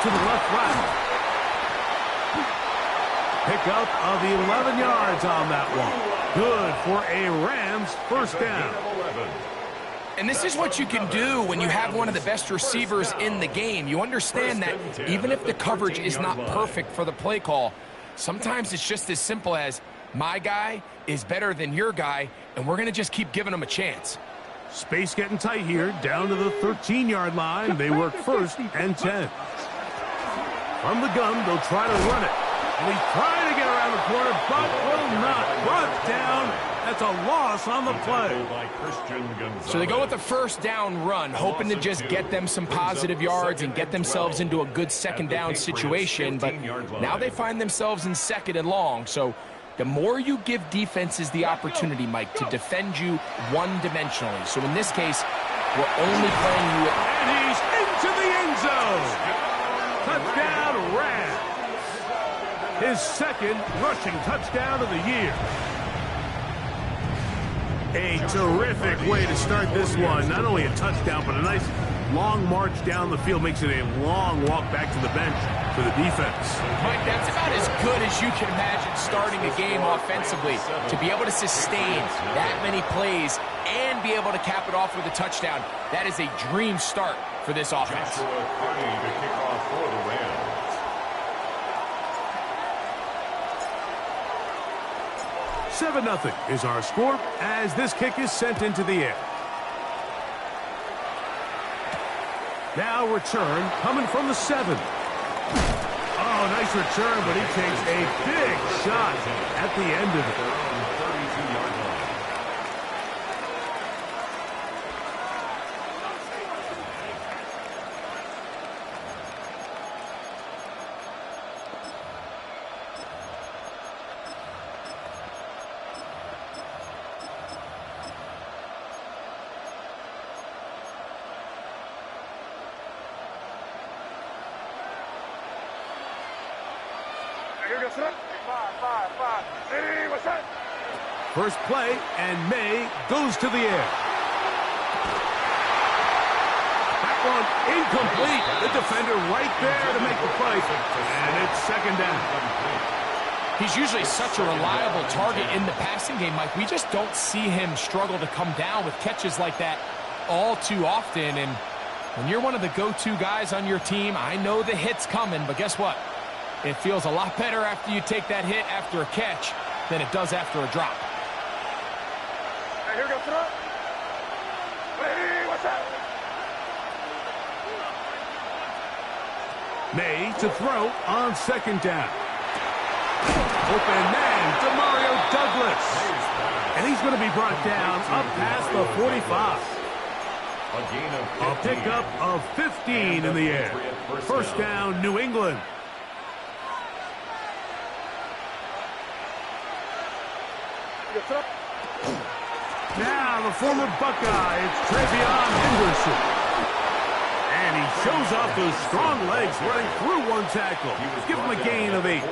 to the left flat. Pickup of 11 yards on that one. Good for a Rams first down. And this is what you can do when you have one of the best receivers in the game. You understand that even if the coverage is not perfect for the play call, sometimes it's just as simple as my guy is better than your guy, and we're going to just keep giving him a chance. Space getting tight here, down to the 13-yard line. They work 1st and 10. From the gun, they'll try to run it. And he's trying to get around the corner, but will not. Brought down. That's a loss on the play. So they go with the first down run, hoping to just get them some positive yards and get themselves into a good second down situation. But now they find themselves in 2nd and long. So the more you give defenses the opportunity, Mike, to defend you one-dimensionally. So in this case, we're only playing you. And he's into the end zone. Touchdown, Rams. His 2nd rushing touchdown of the year. A terrific way to start this one. Not only a touchdown, but a nice long march down the field. Makes it a long walk back to the bench for the defense. Mike, that's about as good as you can imagine starting a game offensively. To be able to sustain that many plays and be able to cap it off with a touchdown, that is a dream start for this offense. 7-0 is our score as this kick is sent into the air. Now return coming from the 7. Oh, nice return, but he takes a big shot at the end of it. First play, and May goes to the air. That one incomplete. The defender right there to make the play. And it's 2nd down. He's usually such a reliable target in the passing game, Mike. We just don't see him struggle to come down with catches like that all too often. And when you're one of the go-to guys on your team, I know the hit's coming, but guess what? It feels a lot better after you take that hit after a catch than it does after a drop. Here goes throw. Hey, what's that? May to throw on 2nd down. Open man, Demario Douglas. And he's going to be brought down up past the 45. A pickup of 15 in the air. First down, New England. Now the former Buckeye, it's Travion Henderson. And he shows off those strong legs running through one tackle. Give him a gain of 8.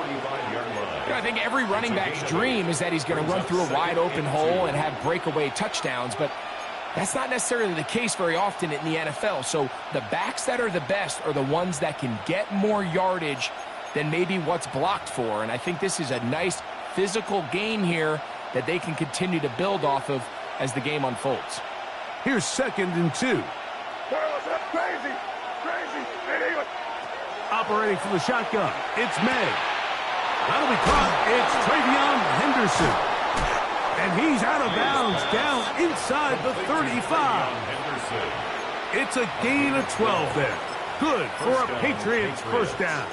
I think every running back's dream is that he's going to run through a wide open hole and have breakaway touchdowns, but that's not necessarily the case very often in the NFL. So the backs that are the best are the ones that can get more yardage than maybe what's blocked for. And I think this is a nice physical gain here that they can continue to build off of as the game unfolds. Here's 2nd and 2. Crazy. Operating from the shotgun, it's May. That'll be caught. It's Travion Henderson. And he's out of bounds down inside the 35. It's a gain of 12 there. Good for a Patriots first down.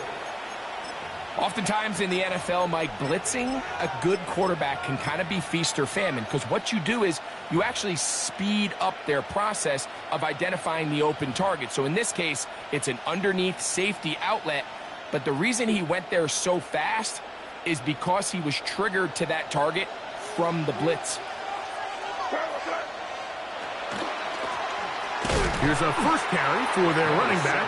Oftentimes in the NFL, Mike, blitzing a good quarterback can kind of be feast or famine, because what you do is you actually speed up their process of identifying the open target. So in this case, it's an underneath safety outlet, but the reason he went there so fast is because he was triggered to that target from the blitz. Here's a first carry for their running back.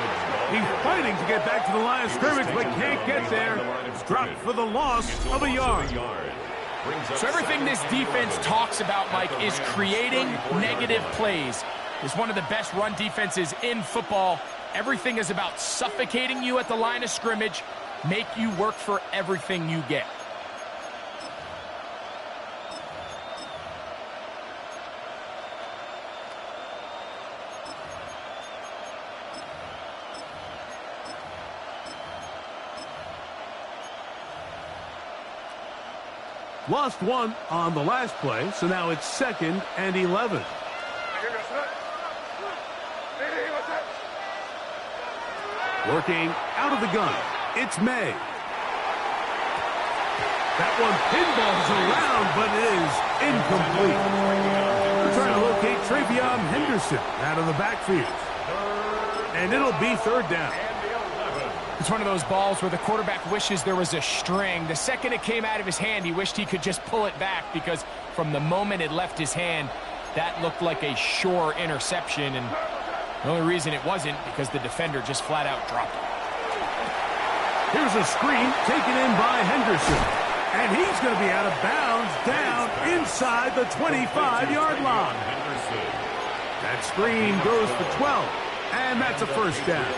He's fighting to get back to the line of scrimmage, but can't get there. Dropped for the loss of a yard. So everything this defense talks about, Mike, is creating negative plays. It's one of the best run defenses in football, Everything is about suffocating you at the line of scrimmage, make you work for everything you get. Lost one on the last play, so now it's 2nd and 11. Working out of the gun, it's May. That one pinballs around, but it is incomplete. We're trying to locate Travion Henderson out of the backfield. And it'll be 3rd down. It's one of those balls where the quarterback wishes there was a string. The second it came out of his hand, he wished he could just pull it back, because from the moment it left his hand, that looked like a sure interception. And the only reason it wasn't because the defender just flat out dropped it. Here's a screen taken in by Henderson. And he's going to be out of bounds down inside the 25-yard line. That screen goes for 12. And that's a 1st down.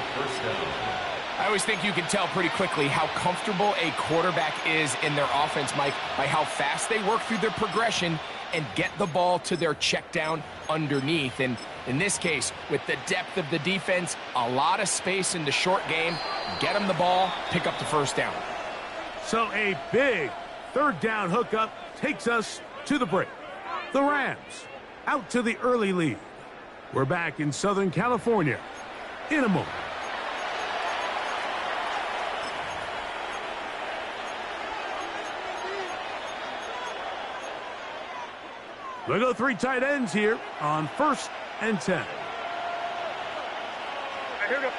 I always think you can tell pretty quickly how comfortable a quarterback is in their offense, Mike, by how fast they work through their progression and get the ball to their check down underneath. And in this case, with the depth of the defense, a lot of space in the short game, get them the ball, pick up the 1st down. So a big 3rd down hookup takes us to the break. The Rams out to the early lead. We're back in Southern California in a moment. We'll go 3 tight ends here on 1st and 10. Here we go.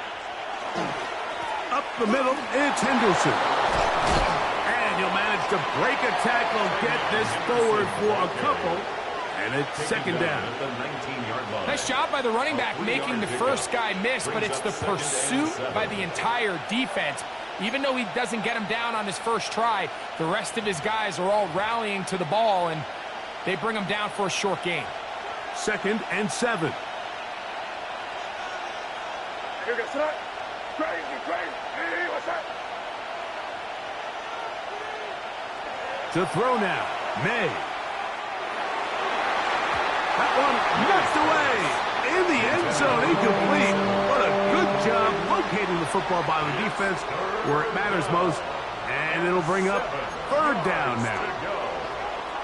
Up the middle, it's Henderson. And he'll manage to break a tackle, get this forward for a couple, and it's 2nd down. Nice job by the running back making the first guy miss, but it's the pursuit by the entire defense. Even though he doesn't get him down on his first try, the rest of his guys are all rallying to the ball, and they bring him down for a short gain. 2nd and 7. Here we go, son. Crazy, crazy. Hey, what's that? To throw now, May. That one knocked away in the end zone, incomplete. What a good job locating the football by the defense where it matters most. And it'll bring up 3rd down now.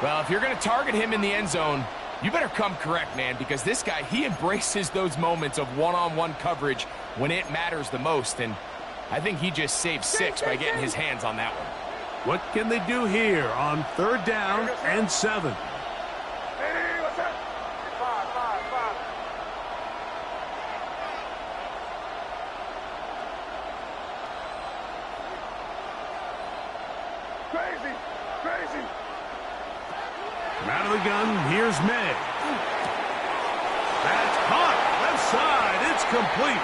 Well, if you're going to target him in the end zone, you better come correct, man, because this guy, he embraces those moments of one-on-one coverage when it matters the most, and I think he just saved 6 by getting his hands on that one. What can they do here on 3rd down and 7? Hey, what's that? 5, 5, 5. Crazy, crazy. Out of the gun, here's May. That's caught, left side, it's complete.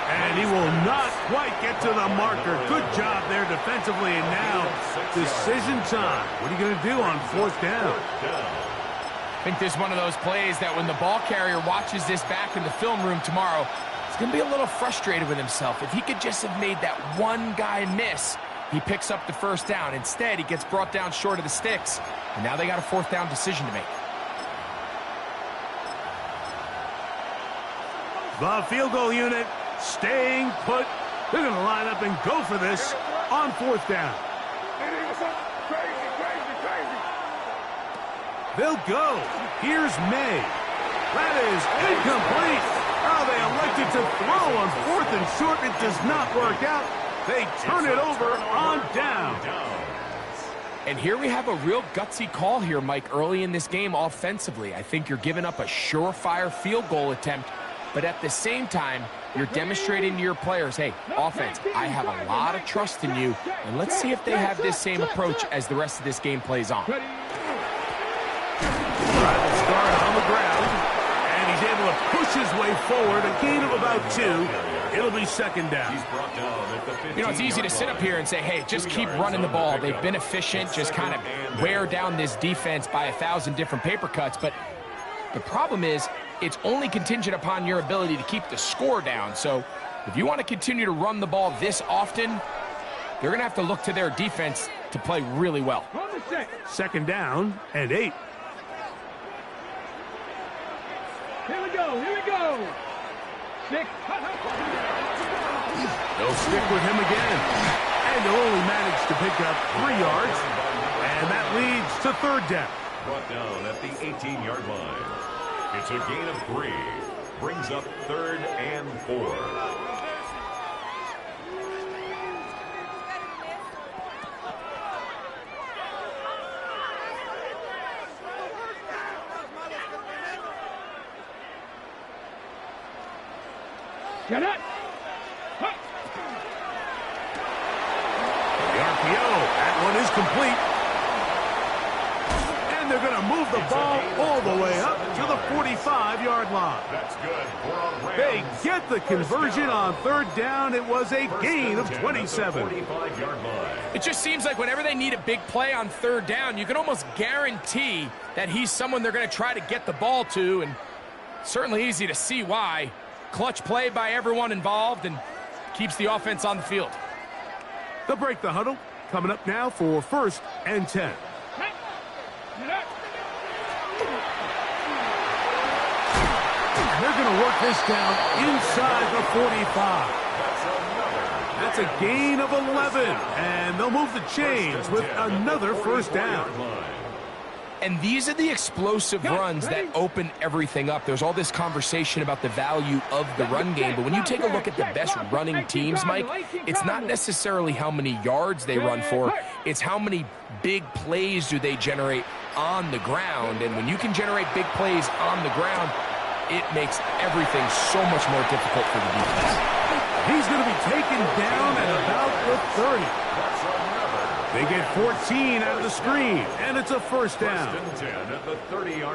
And he will not quite get to the marker. Good job there defensively, and now decision time. What are you going to do on 4th down? I think this is one of those plays that when the ball carrier watches this back in the film room tomorrow, he's going to be a little frustrated with himself. If he could just have made that one guy miss, he picks up the 1st down. Instead, he gets brought down short of the sticks, and now they got a 4th down decision to make. The field goal unit staying put. They're going to line up and go for this on 4th down. Hey, what's up? Crazy, crazy, crazy. They'll go. Here's May. That is incomplete. Oh, they elected to throw on 4th and short. It does not work out. They turn it over on down. And here we have a real gutsy call here, Mike, early in this game offensively. I think you're giving up a surefire field goal attempt, but at the same time, you're demonstrating to your players, hey, offense, I have a lot of trust in you, and let's see if they have this same approach as the rest of this game plays on. Try to start on the ground, and he's able to push his way forward, a gain of about 2. It'll be 2nd down. You know, it's easy to sit up here and say, hey, just keep running the ball. They've been efficient, just kind of wear down this defense by 1,000 different paper cuts. But the problem is it's only contingent upon your ability to keep the score down. So If you want to continue to run the ball this often, they're going to have to look to their defense to play really well. Second down and 8. Here we go, here we go. 6. They'll stick with him again. And they'll only manage to pick up 3 yards. And that leads to third down. Brought down at the 18-yard line. It's a gain of 3. Brings up 3rd and 4. Get it. The RPO. That one is complete. And they're going to move the ball all the way up to the 45-yard line. That's good for a Rams. They get the conversion on third down. It was a gain of 27. 45-yard line. It just seems like whenever they need a big play on third down, you can almost guarantee that he's someone they're going to try to get the ball to, and certainly easy to see why. Clutch play by everyone involved and keeps the offense on the field. They'll break the huddle. Coming up now for 1st and 10. They're going to work this down inside the 45. That's a gain of 11. And they'll move the chains with another first down. And these are the explosive runs that open everything up. There's all this conversation about the value of the run game, but when you take a look at the best running teams, Mike, it's not necessarily how many yards they run for, it's how many big plays do they generate on the ground. And when you can generate big plays on the ground, it makes everything so much more difficult for the defense. He's going to be taken down at about the 30. They get 14 out of the screen, and it's a first down.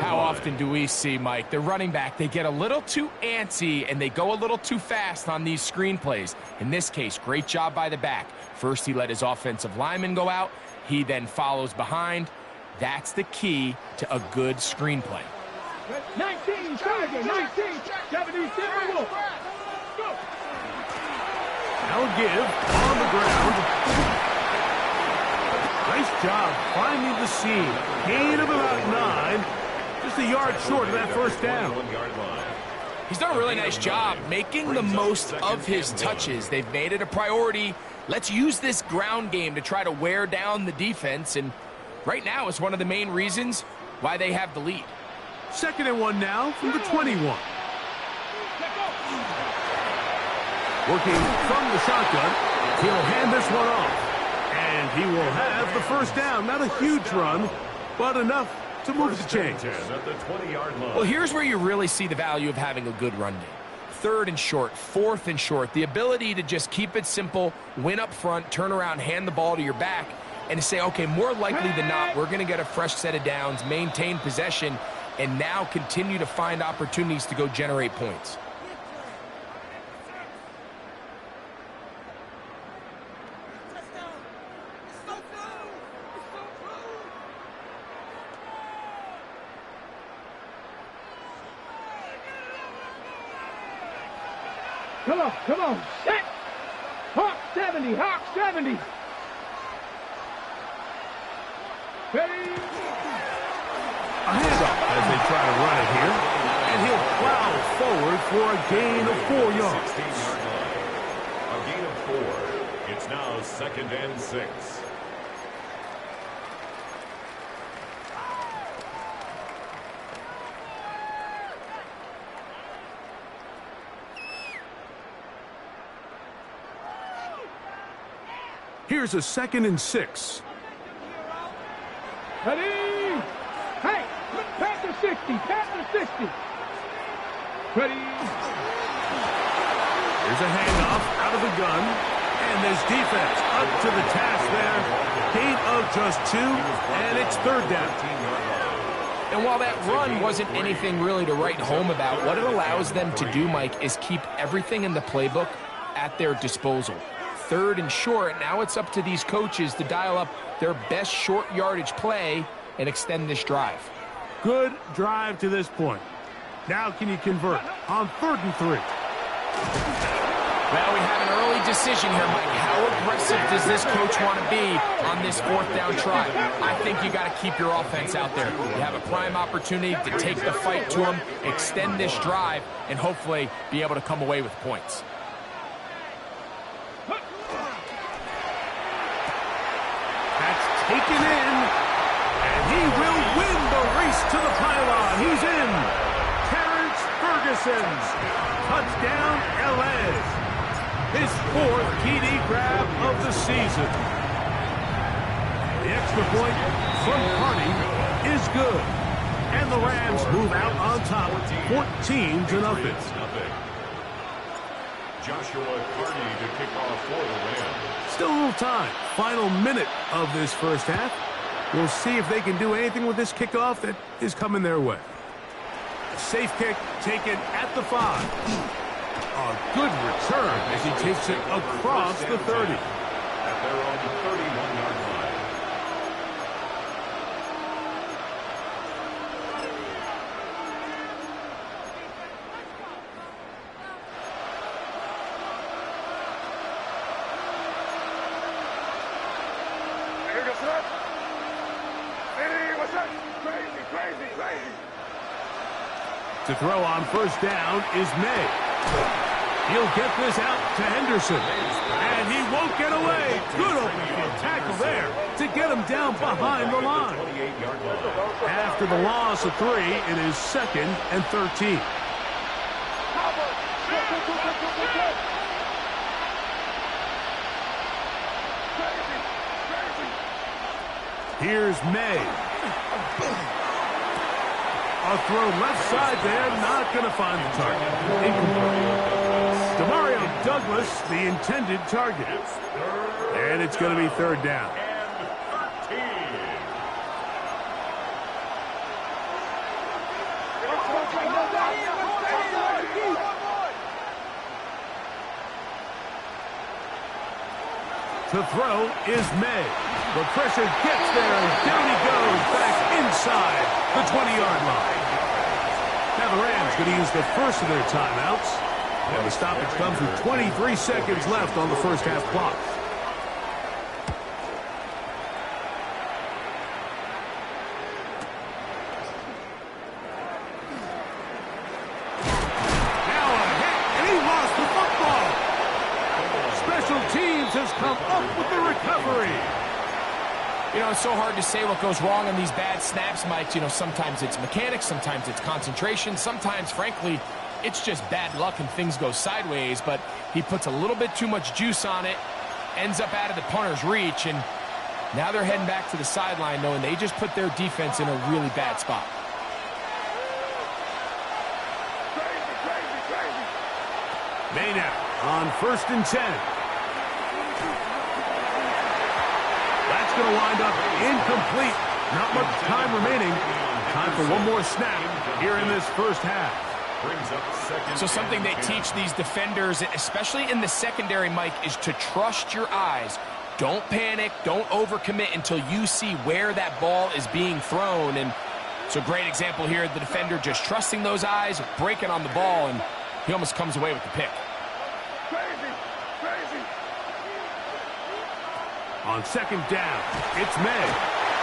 How often do we see, Mike, the running back, they get a little too antsy and they go a little too fast on these screen plays. In this case, great job by the back. First, he let his offensive lineman go out. He then follows behind. That's the key to a good screen play. 19, target, 19, 77. Now give on the ground. Nice job finding the seam. Gain of about 9. Just a yard short of that first down. He's done a really nice job making the most of his touches. They've made it a priority. Let's use this ground game to try to wear down the defense. And right now it's one of the main reasons why they have the lead. 2nd and 1 now from the 21. Working from the shotgun. He'll hand this one off. And he will have the first down. Not a huge run, but enough to move the chains. Well, here's where you really see the value of having a good run game. 3rd and short, 4th and short. The ability to just keep it simple, win up front, turn around, hand the ball to your back, and to say, okay, more likely than not, we're going to get a fresh set of downs, maintain possession, and now continue to find opportunities to go generate points. Come on, set! Hawk 70, Hawk 70! Ready? A handoff as they try to run it here. And he'll plow forward for a gain of 4 yards. 16-yard line. A gain of 4. It's now 2nd and 6. Here's a 2nd and 6. Ready? Hey, past the 60, past the 60. Ready? Here's a handoff out of the gun. And this defense up to the task there. Gain of just 2, and it's 3rd down. And while that run wasn't anything really to write home about, what it allows them to do, Mike, is keep everything in the playbook at their disposal. 3rd and short, now it's up to these coaches to dial up their best short yardage play and extend this drive. Good drive to this point. Now can you convert on 3rd and 3? Well, we have an early decision here, Mike. How aggressive does this coach want to be on this fourth down try? I think you got to keep your offense out there. You have a prime opportunity to take the fight to them, extend this drive, and hopefully be able to come away with points. That's taken in, and he will win the race to the pylon. He's in. Terrence Ferguson. Touchdown, LA. His fourth TD grab of the season. The extra point from Carney is good. And the Rams move out on top, 14-0. Joshua Carney to kick off for the Rams. Still a little time. Final minute of this first half. We'll see if they can do anything with this kickoff that is coming their way. Safe kick taken at the 5. A good return as he takes it across the 30. At their own 31-yard line. Here goes it. Hey, what's up? Crazy, crazy, crazy. To throw on first down is May. He'll get this out to Henderson. And he won't get away. Good open tackle there to get him down behind the line. After the loss of 3, it is 2nd and 13. Here's May. A throw left side there, not going to find the target. Incomplete. Demario Douglas, the intended target. And it's going to be 3rd down. To throw is May. The pressure gets there, and down he goes back inside the 20-yard line. Now the Rams going to use the first of their timeouts. And the stoppage comes with 23 seconds left on the first half clock. Now a hit, and he lost the football. Special teams has come up with the recovery. You know, it's so hard to say what goes wrong on these bad snaps, Mike. You know, sometimes it's mechanics, sometimes it's concentration, sometimes, frankly, it's just bad luck and things go sideways, but he puts a little bit too much juice on it, ends up out of the punter's reach, and now they're heading back to the sideline knowing they just put their defense in a really bad spot. Maynard on 1st and 10. That's going to wind up incomplete. Not much time remaining. Time for one more snap here in this first half. So something they teach these defenders, especially in the secondary, Mike, is to trust your eyes. Don't panic. Don't overcommit until you see where that ball is being thrown. And it's a great example here. The defender just trusting those eyes, breaking on the ball, and he almost comes away with the pick. Crazy, crazy. On 2nd down, it's May.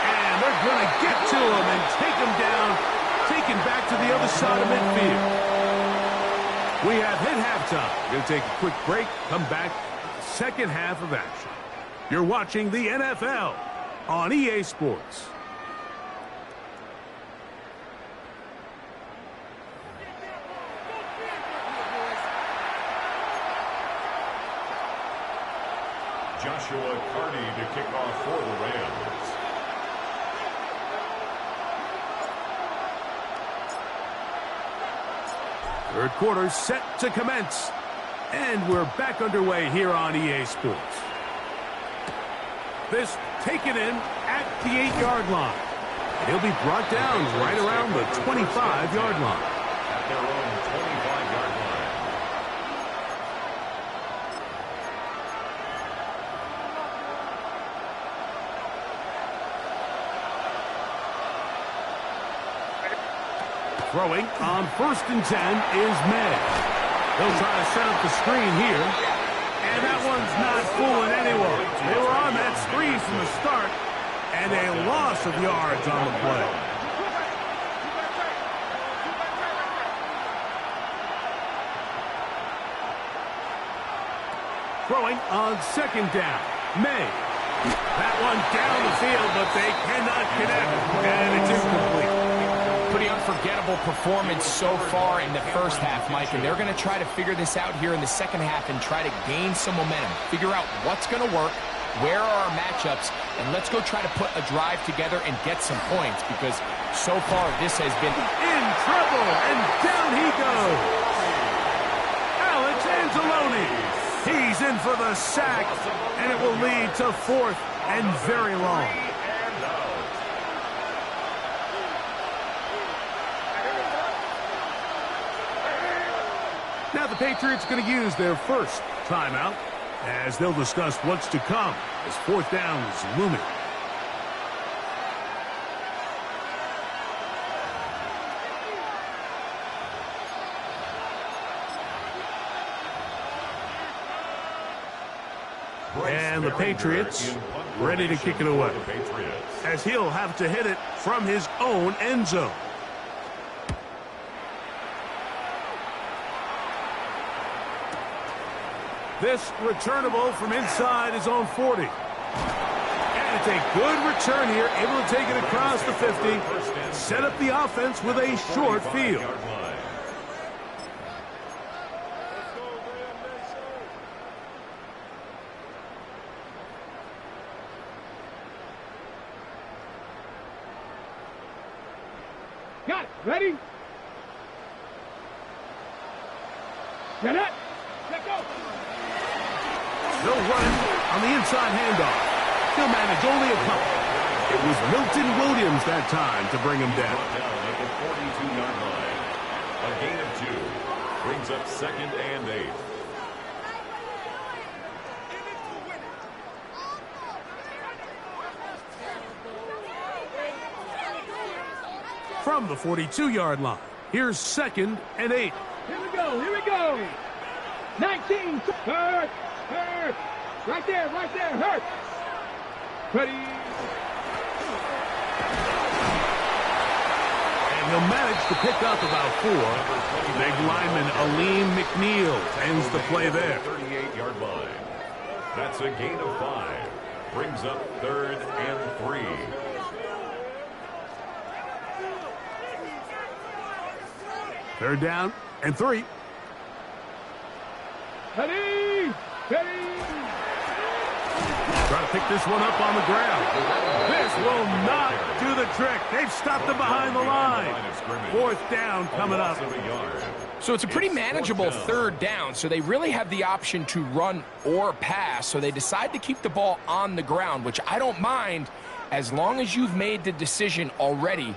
And they're going to get to him and take him down, taken back to the other side of midfield. We have hit halftime. Going to take a quick break, come back, second half of action. You're watching the NFL on EA Sports. Joshua Carney to kick off for the Rams. Third quarter set to commence. And we're back underway here on EA Sports. This taken in at the 8-yard line. And he'll be brought down right around the 25-yard line. At their own 25-yard line. Throwing on 1st and 10 is May. They'll try to set up the screen here. loss of yards on the play. Throwing on second down. May. That one down the field, but they cannot connect. And it's incomplete. Pretty unforgettable performance so far in the first half, Mike, and they're going to try to figure this out here in the second half and try to gain some momentum, figure out what's going to work, where are our matchups, and let's go try to put a drive together and get some points, because so far this has been in trouble, and down he goes. Alex Anzalone. He's in for the sack, and it will lead to 4th and very long. Now the Patriots going to use their first timeout as they'll discuss what's to come as 4th down is looming. And the Patriots ready to kick it away, as he'll have to hit it from his own end zone. This returnable from inside his own 40. And it's a good return here, able to take it across the 50, set up the offense with a short field. Got it. Ready? Get it. Let go. They'll run on the inside handoff. He'll manage only a couple. It was Milton Williams that time to bring him down. At the 42-yard line. A gain of 2 brings up 2nd and 8. From the 42-yard line, here's 2nd and 8. Here we go. Here we go. 19. Hurt. Hurt. Right there. Right there. Hurt. Ready. And he'll manage to pick up about 4. Big lineman Aleem McNeil ends the play there. 38-yard line. That's a gain of 5. Brings up 3rd and 3. Third down and 3. Ready. Ready. Try to pick this one up on the ground. This will not do the trick. They've stopped him behind the line. 4th down coming up. So it's a pretty manageable 3rd down, so they really have the option to run or pass, so they decide to keep the ball on the ground, which I don't mind as long as you've made the decision already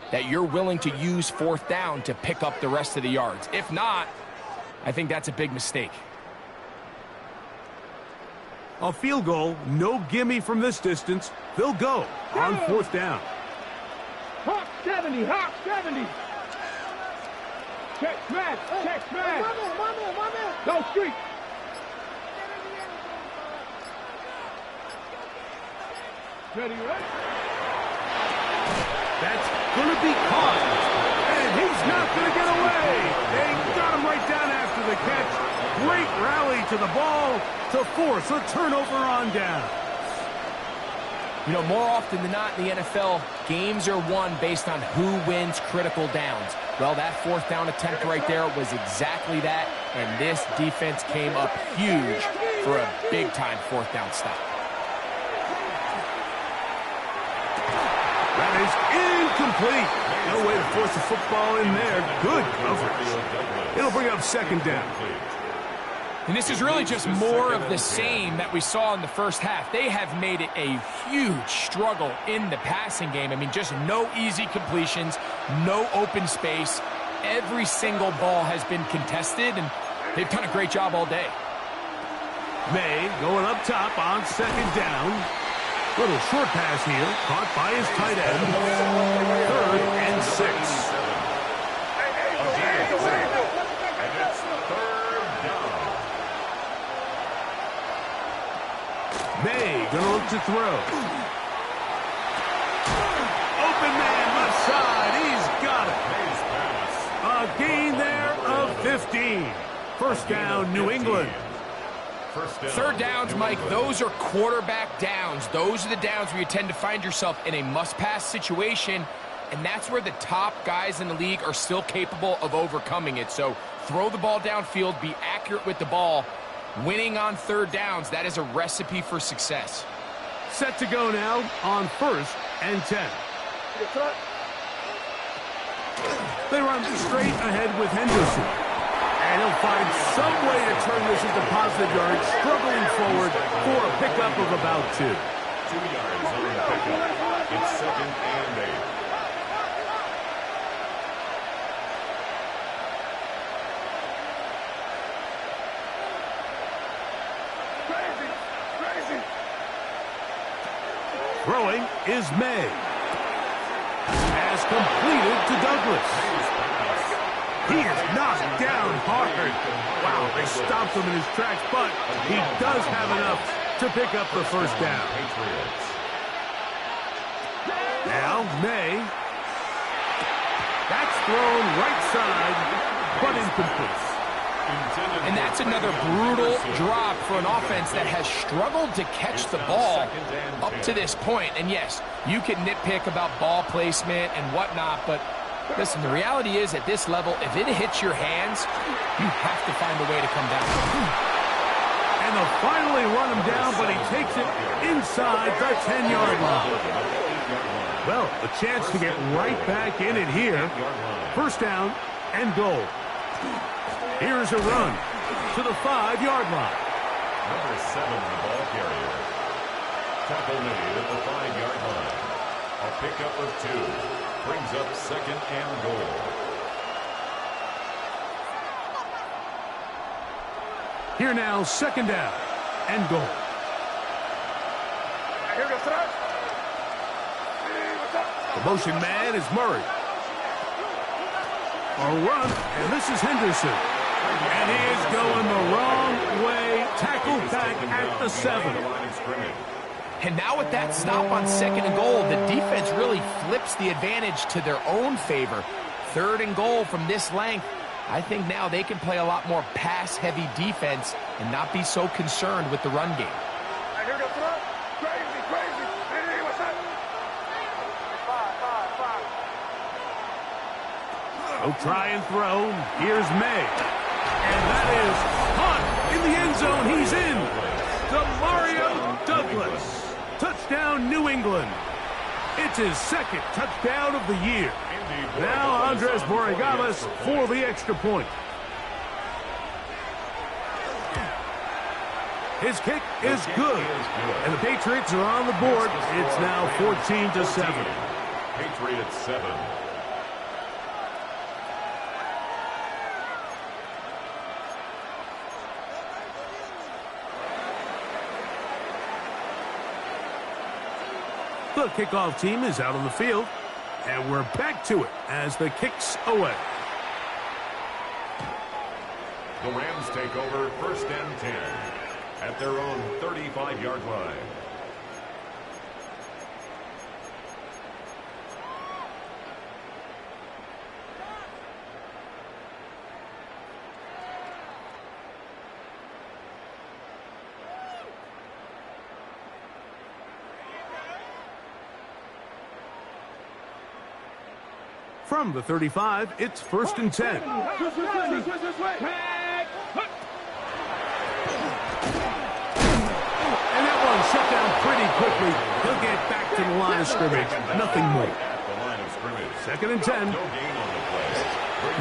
that you're willing to use 4th down to pick up the rest of the yards. If not, I think that's a big mistake. A field goal, no gimme from this distance. They'll go on 4th down. Hawk 70. Hawk 70. Check smash. Check smash. Go street. Ready, right? That's going to be caught. And he's not going to get away. They got him right down after the catch. Great rally to the ball to force a turnover on down. You know, more often than not in the NFL, games are won based on who wins critical downs. Well, that 4th down attempt right there was exactly that, and this defense came up huge for a big-time 4th down stop. That is incomplete. No way to force the football in there. Good coverage. It'll bring up 2nd down. And this is really just more of the same that we saw in the first half. They have made it a huge struggle in the passing game. I mean, just no easy completions, no open space. Every single ball has been contested, and they've done a great job all day. May going up top on 2nd down. Little short pass here, caught by his tight end. 3rd and 6. May gonna look to throw. 15. First down, New England. Third downs, Mike, those are quarterback downs. Those are the downs where you tend to find yourself in a must-pass situation, and that's where the top guys in the league are still capable of overcoming it. So throw the ball downfield, be accurate with the ball. Winning on third downs, that is a recipe for success. Set to go now on 1st and 10. They run straight ahead with Henderson. And he'll find some way to turn this into positive yards, struggling forward for a pickup of about 2. 2 yards on the pickup. It's 2nd and 8. Throwing is May. Has completed to Douglas. He is knocked down hard. Wow, they stopped him in his tracks, but he does have enough to pick up the first down. Now, May. That's thrown right side, but incomplete. And that's another brutal drop for an offense that has struggled to catch the ball up to this point. And yes, you can nitpick about ball placement and whatnot, but listen, the reality is at this level, if it hits your hands, you have to find a way to come down. And they'll finally run him down, but he takes it inside the 10-yard line. Well, a chance to get right back in it here. First down and goal. Here's a run to the 5-yard line. Number 7, the ball carrier. Tackle made at the 5-yard line. A pickup of 2. Brings up 2nd and goal. Here now, 2nd down and goal. The motion man is Murray. A run, and this is Henderson. And he is going the wrong way. Tackled back at the 7. And now with that stop on 2nd and goal, the defense really flips the advantage to their own favor. 3rd and goal from this length. I think now they can play a lot more pass-heavy defense and not be so concerned with the run game. He'll try and throw. Here's May. And that is caught in the end zone. He's in. Demario Douglas. Touchdown, New England. It's his 2nd touchdown of the year. Now Andres Borregales for the extra point. His kick is good. And the Patriots are on the board. It's now 14-7. Patriots 7. The kickoff team is out on the field, and we're back to it as the kick's away. The Rams take over 1st and 10 at their own 35-yard line. From the 35, it's 1st and 10. And that one shut down pretty quickly. He'll get back to the line of scrimmage. Nothing more. 2nd and 10.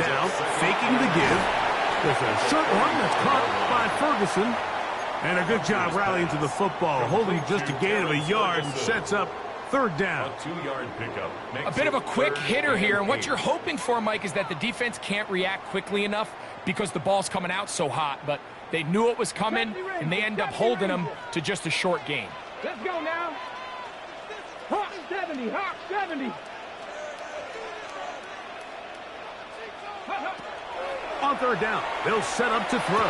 Now, faking the give. There's a short one that's caught by Ferguson. And a good job rallying to the football, holding just a gain of a yard and sets up 3rd down. A 2-yard pickup. A bit of a quick hitter here, and what you're hoping for, Mike, is that the defense can't react quickly enough because the ball's coming out so hot, but they knew it was coming, and they end up holding them to just a short gain. let's go now. Hawk 70, Hawk 70. On 3rd down, they'll set up to throw.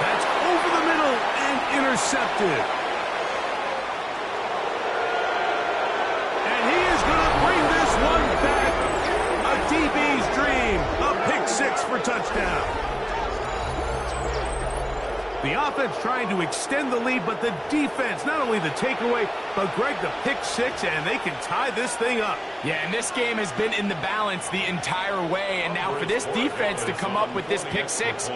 That's over the middle and intercepted. And he is going to bring this one back. A DB's dream. A pick 6 for touchdown. The offense trying to extend the lead, but the defense, not only the takeaway, but Greg, the pick six, and they can tie this thing up. Yeah, and this game has been in the balance the entire way, and now for this defense to come up with this pick six,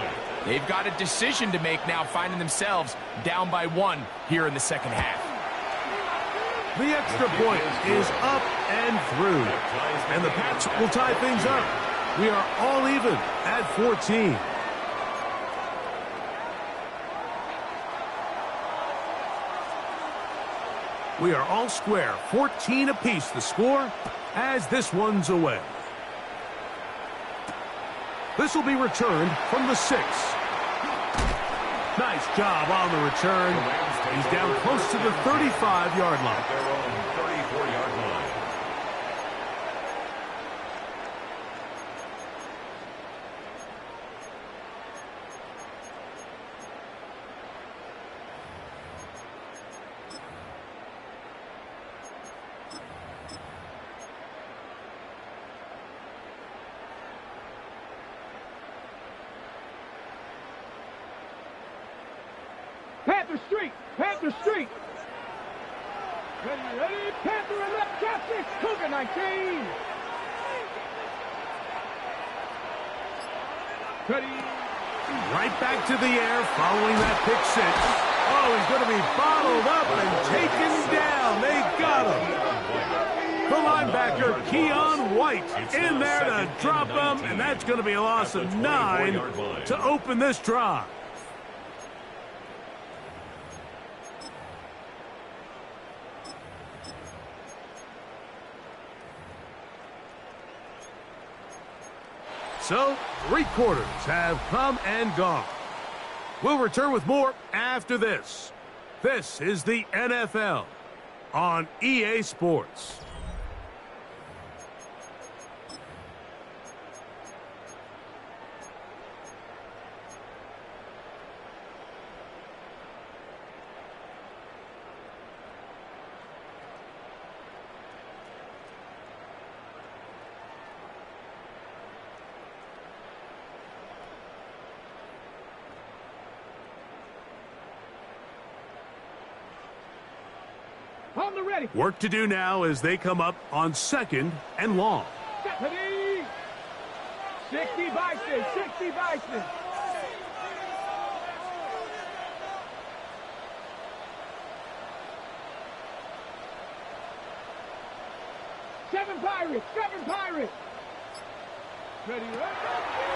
they've got a decision to make now, finding themselves down by 1 here in the second half. The extra point is up and through, and the Pats will tie things up. We are all even at 14. We are all square, 14 apiece the score as this one's away. This will be returned from the 6. Nice job on the return. He's down close to the 35-yard line. Their own 34-yard line. Panther Street! Panther Street! Ready, ready, Panther in left, cap 6, Cougar 19! Ready. Right back to the air following that pick six. Oh, he's going to be bottled up and taken down. They got him. The linebacker, Keon White, in there to drop him, and that's going to be a loss of 9 to open this drive. So, 3 quarters have come and gone. We'll return with more after this. This is the NFL on EA Sports. On the ready. Work to do now as they come up on 2nd and long. Ready. 60 Bison, 60 Bison. Seven Pirates. Ready, ready.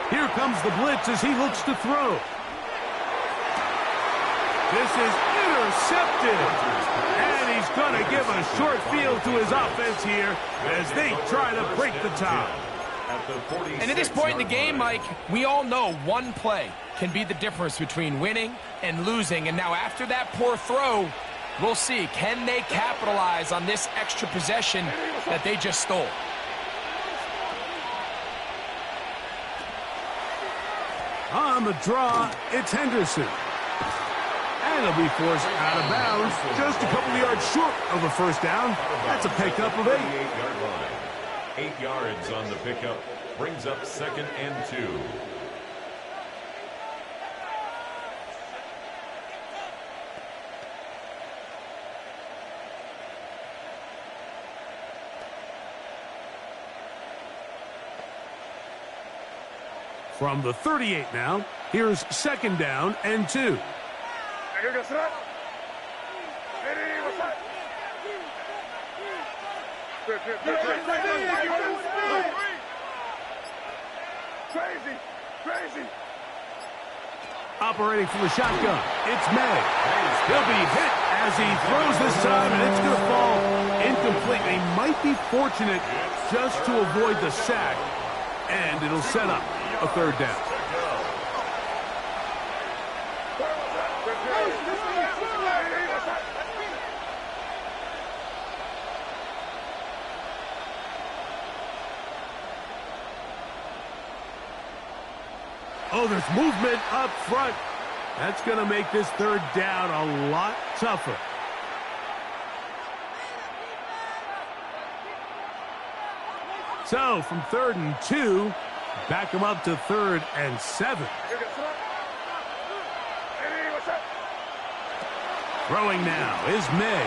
Here comes the blitz as he looks to throw. This is intercepted. And he's going to give a short field to his offense here as they try to break the tie. And at this point in the game, Mike, we all know one play can be the difference between winning and losing. And now after that poor throw, we'll see, can they capitalize on this extra possession that they just stole? On the draw, it's Henderson. And he'll be forced out of bounds just a couple of yards short of a first down. That's a pickup of 8. 38-yard line. 8 yards on the pickup. Brings up 2nd and 2. From the 38 now, here's 2nd down and 2. Crazy. Operating from the shotgun, it's May. He'll be hit as he throws this time, and it's going to fall incomplete. He might be fortunate just to avoid the sack, and it'll set up a 3rd down. Oh, there's movement up front. That's going to make this 3rd down a lot tougher. So, from 3rd and 2, back him up to 3rd and 7. Throwing now is May.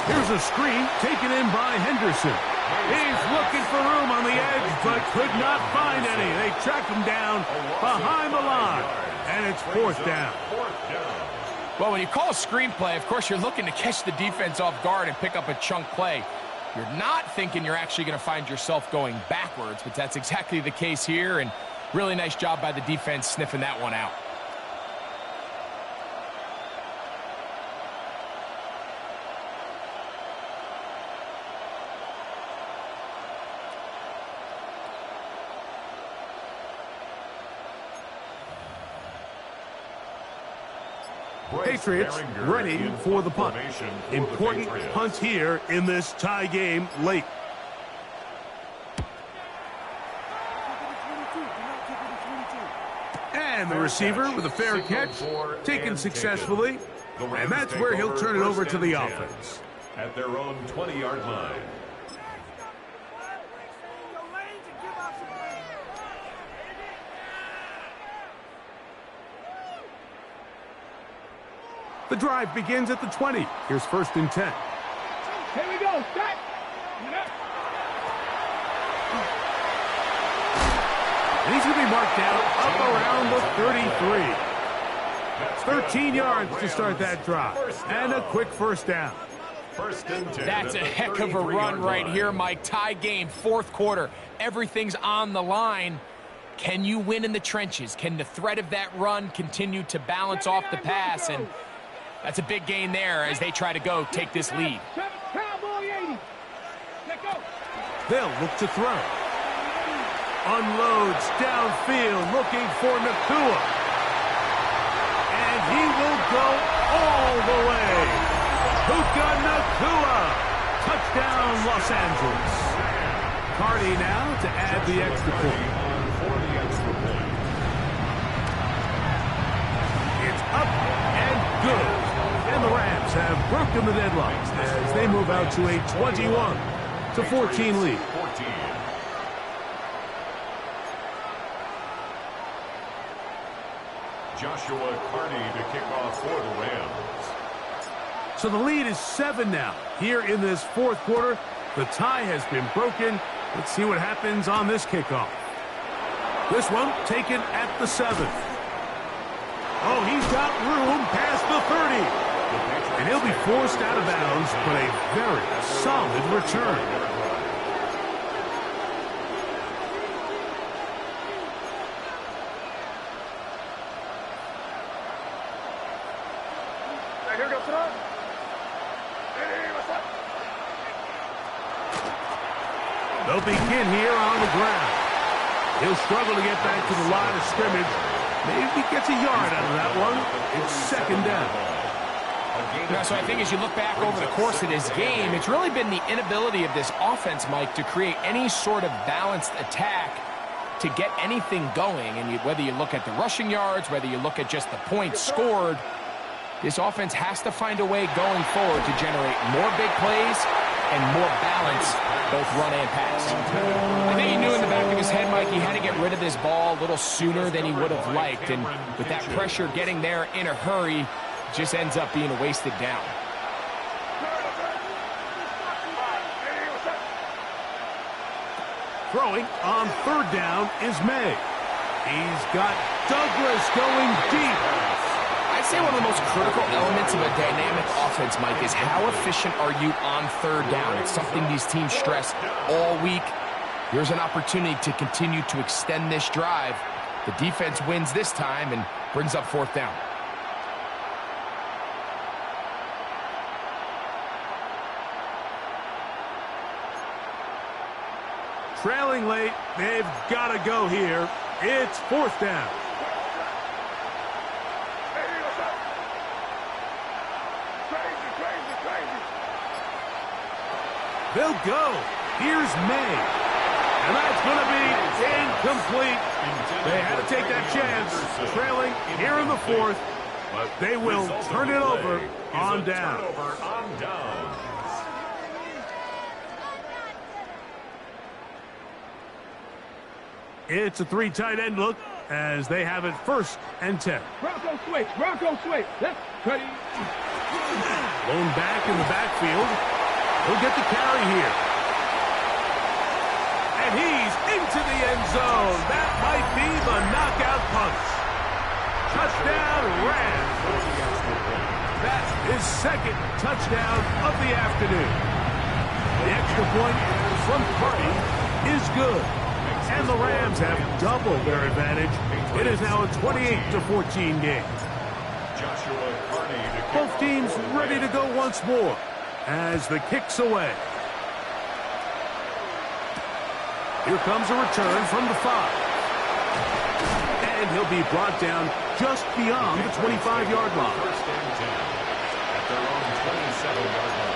Here's a screen taken in by Henderson. He's looking for room on the edge, but could not find any. They track him down behind the line, and it's fourth down. Well, when you call a screenplay, of course, you're looking to catch the defense off guard and pick up a chunk play. You're not thinking you're actually going to find yourself going backwards, but that's exactly the case here, and really nice job by the defense sniffing that one out. Patriots ready for the punt. Important punt here in this tie game late. And the receiver with a fair catch, taken successfully. And that's where he'll turn it over to the offense. At their own 20-yard line. The drive begins at the 20. Here's 1st and 10. Here we go. Start. And he's going to be marked down up around the 33. 13 yards to start that drive. And a quick first down. That's a heck of a run right here, Mike. Tie game, 4th quarter. Everything's on the line. Can you win in the trenches? Can the threat of that run continue to balance off the pass? And that's a big gain there as they try to take this lead. They'll look to throw. Unloads downfield, looking for Nakua. And he will go all the way. Puka Nakua. Touchdown, Los Angeles. Cardi now to add the extra point. It's up and good. And the Rams have broken the deadlock as they move out to a 21-14 lead. Joshua Carney to kick off for the Rams. So the lead is 7 now. Here in this 4th quarter, the tie has been broken. Let's see what happens on this kickoff. This one taken at the 7th. Oh, he's got room past the 30. And he'll be forced out of bounds, but a very solid return. Here goes it up. They'll begin here on the ground. He'll struggle to get back to the line of scrimmage. Maybe gets a yard out of that one. It's 2nd down. Yeah, so I think as you look back over the course of this game, it's really been the inability of this offense, Mike, to create any sort of balanced attack to get anything going. And whether you look at the rushing yards, whether you look at just the points scored, this offense has to find a way going forward to generate more big plays and more balance, both run and pass. I think he knew in the back of his head, Mike, he had to get rid of this ball a little sooner than he would have liked. And with that pressure getting there in a hurry, just ends up being a wasted down. Throwing on 3rd down is May. He's got Douglas going deep. I'd say one of the most critical elements of a dynamic offense, Mike, is how efficient are you on 3rd down? It's something these teams stress all week. Here's an opportunity to continue to extend this drive. The defense wins this time and brings up 4th down. Trailing late, they've got to go here. It's 4th down. They'll go. Here's May. And that's going to be incomplete. They had to take that chance. Trailing here in the 4th. But they will turn it over on down. It's a 3 tight end look as they have it 1st and 10. Bronco switch. Bronco switch. Let's cut it. Blown back in the backfield. He'll get the carry here. And he's into the end zone. That might be the knockout punch. Touchdown, Rams. That's his second touchdown of the afternoon. The extra point from Purdy is good. And the Rams have doubled their advantage. It is now a 28-14 game. Both teams ready to go once more as the kick's away. Here comes a return from the 5. And he'll be brought down just beyond the 25-yard line. First and 10 at their own 27-yard line.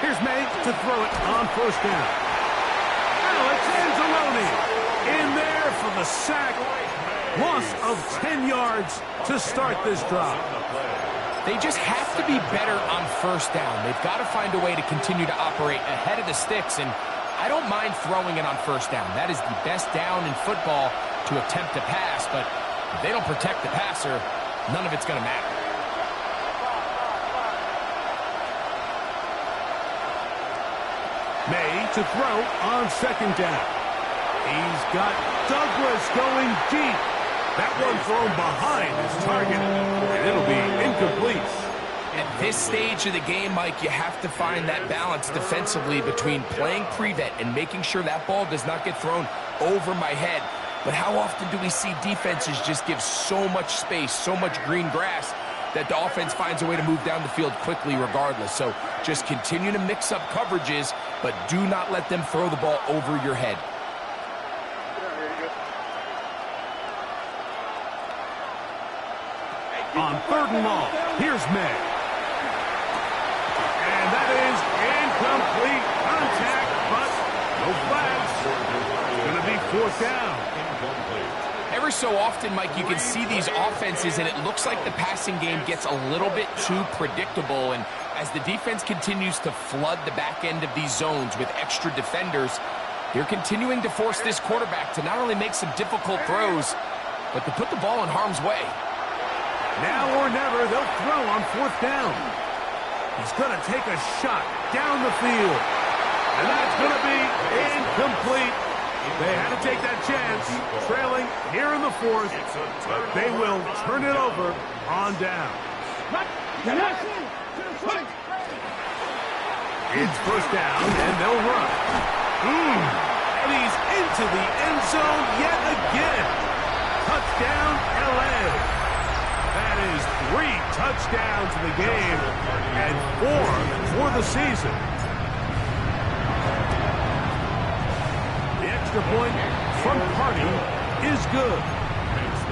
Here's May to throw it on first down. Alex Anzalone in there for the sack. Loss of 10 yards to start this drive. They just have to be better on first down. They've got to find a way to continue to operate ahead of the sticks, and I don't mind throwing it on first down. That is the best down in football to attempt to pass, but if they don't protect the passer, none of it's going to matter. May to throw on second down. He's got Douglas going deep. That one thrown behind his target, and it'll be incomplete. At this stage of the game, Mike, you have to find that balance defensively between playing prevent and making sure that ball does not get thrown over my head. But how often do we see defenses just give so much space, so much green grass, that the offense finds a way to move down the field quickly regardless? So just continue to mix up coverages, but do not let them throw the ball over your head. On third and long, here's May. And that is incomplete contact, but no flags. It's going to be fourth down. Every so often, Mike, you can see these offenses, and it looks like the passing game gets a little bit too predictable. And as the defense continues to flood the back end of these zones with extra defenders, they're continuing to force this quarterback to not only make some difficult throws, but to put the ball in harm's way. Now or never, they'll throw on fourth down. He's going to take a shot down the field. And that's going to be incomplete. They had to take that chance, trailing here in the fourth. But they will turn it over on down. It's first down, and they'll run. And he's into the end zone yet again. Touchdown, L.A. That is 3 touchdowns in the game and 4 for the season. The extra point from Purdy is good.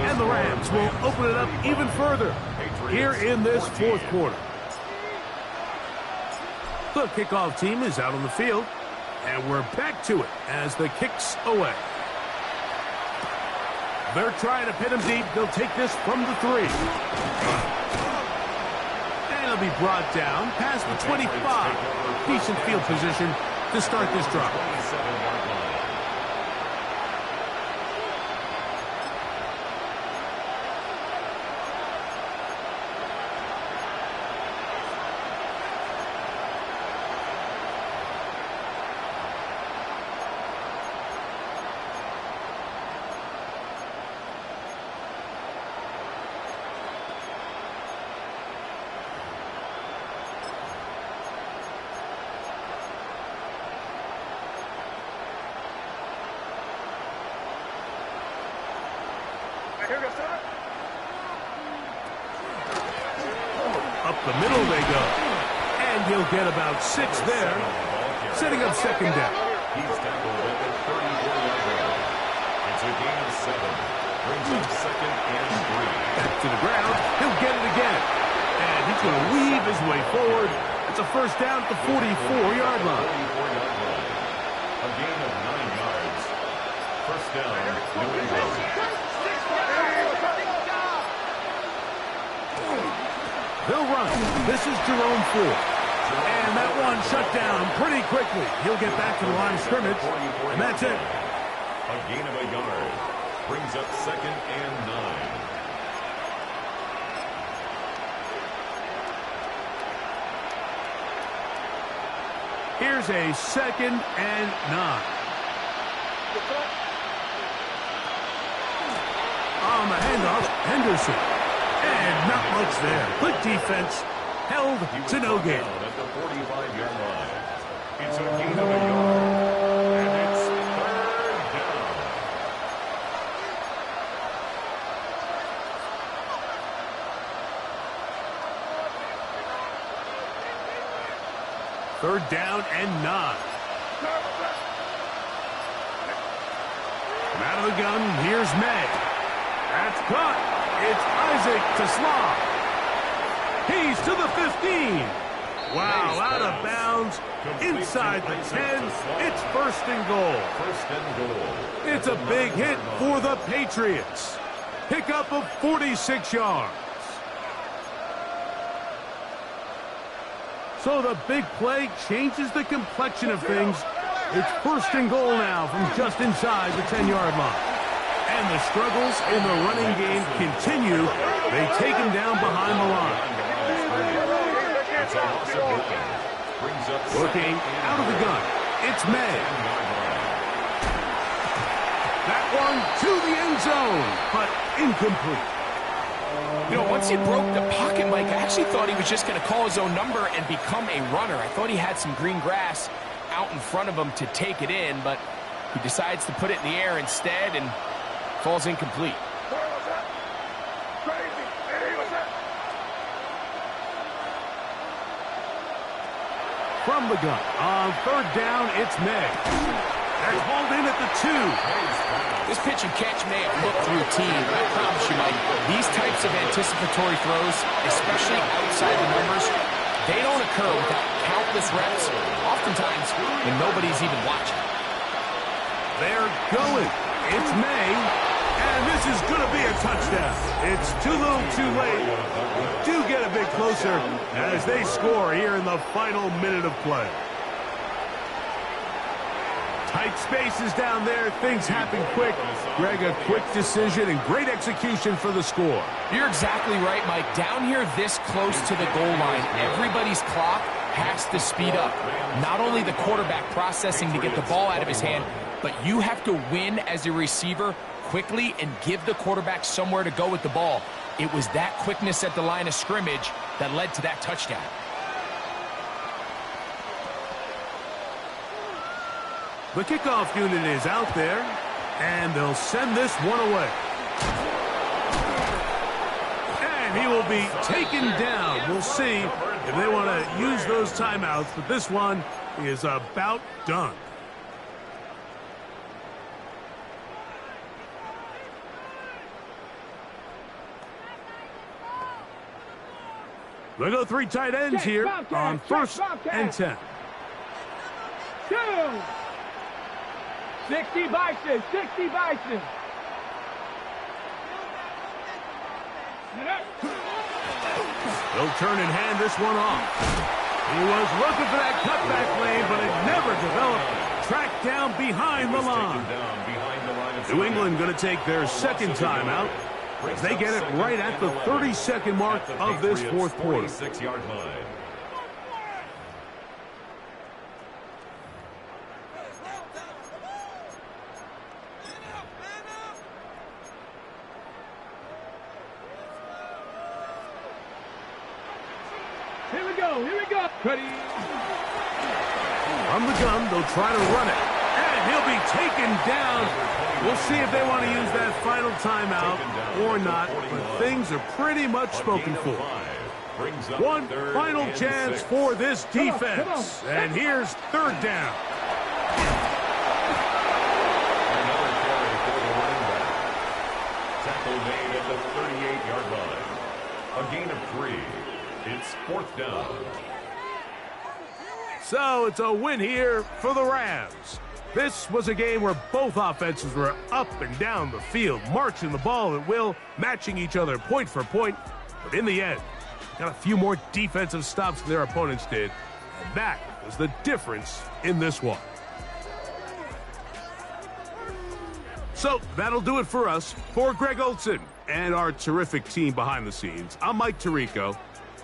And the Rams will open it up even further here in this fourth quarter. The kickoff team is out on the field, and we're back to it as the kick's away. They're trying to pin him deep. They'll take this from the 3. And he'll be brought down past the 25. Decent field position to start this drive. Up the middle they go. And he'll get about 6 there, setting up second down. He's tackled at the 34-yard line. It's a gain of 7. Brings up second and 3. Back to the ground. He'll get it again. And he's going to weave his way forward. It's a first down at the 44-yard line. A gain of 9 yards. First down, New England. They'll run it. This is Jerome Ford. And that one shut down pretty quickly. He'll get back to the line of scrimmage, and that's it. A gain of a yard. Brings up 2nd and 9. Here's a 2nd and 9. On the handoff, Henderson. And not much there. Good defense. Held to no gain. At the 45-yard line. It's a gain of a yard. And it's 3rd down. Third down and 9. From out of the gun, here's May. That's caught. It's Isaac to Slaw. He's to the 15. Wow, out of bounds. Inside the 10. It's 1st and goal. 1st and goal. It's a big hit for the Patriots. Pickup of 46 yards. So the big play changes the complexion of things. It's 1st and goal now from just inside the 10-yard line. And the struggles in the running game continue. They take him down behind the line. Looking out of the gun. It's May. That one to the end zone, but incomplete. You know, once he broke the pocket, Mike, I actually thought he was just going to call his own number and become a runner. I thought he had some green grass out in front of him to take it in, but he decides to put it in the air instead and falls incomplete. From the gun, on 3rd down, it's May. They're hauled in at the 2. This pitch and catch may have looked routine, but I promise you, Mike, these types of anticipatory throws, especially outside the numbers, they don't occur without countless reps, oftentimes when nobody's even watching. They're going. It's May, and this is going to be a touchdown. It's too little too late. We do get a bit closer as they score here in the final minute of play. Tight spaces down there. Things happen quick. Greg, a quick decision and great execution for the score. You're exactly right, Mike. Down here this close to the goal line, everybody's clock has to speed up. Not only the quarterback processing to get the ball out of his hand, but you have to win as a receiver quickly and give the quarterback somewhere to go with the ball. It was that quickness at the line of scrimmage that led to that touchdown. The kickoff unit is out there, and they'll send this one away. And he will be taken down. We'll see if they want to use those timeouts, but this one is about done. They go 3 tight ends here on 1st and 10. 2. 60 Bison, 60 Bison. They'll turn and hand this one off. He was looking for that cutback lane, but it never developed. Tracked down behind the line. New England going to take their 2nd timeout. They get it right at the 30-second mark of this 4th quarter. 46-yard line. Here we go, here we go. Ready. From the gun, they'll try to run it. And he'll be taken down. We'll see if they want to use that final timeout or not, but things are pretty much spoken for. One final chance for this defense. And here's 3rd down. Another carry for the running back. Tackle made at the 38-yard line. A gain of 3. It's 4th down. So it's a win here for the Rams. This was a game where both offenses were up and down the field, marching the ball at will, matching each other point for point. But in the end, got a few more defensive stops than their opponents did, and that was the difference in this one. So that'll do it for us. For Greg Olson and our terrific team behind the scenes, I'm Mike Tirico.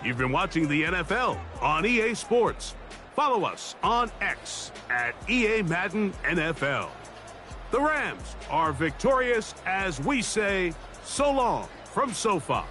You've been watching the NFL on EA Sports. Follow us on X at EA Madden NFL. The Rams are victorious as we say so long from SoFi.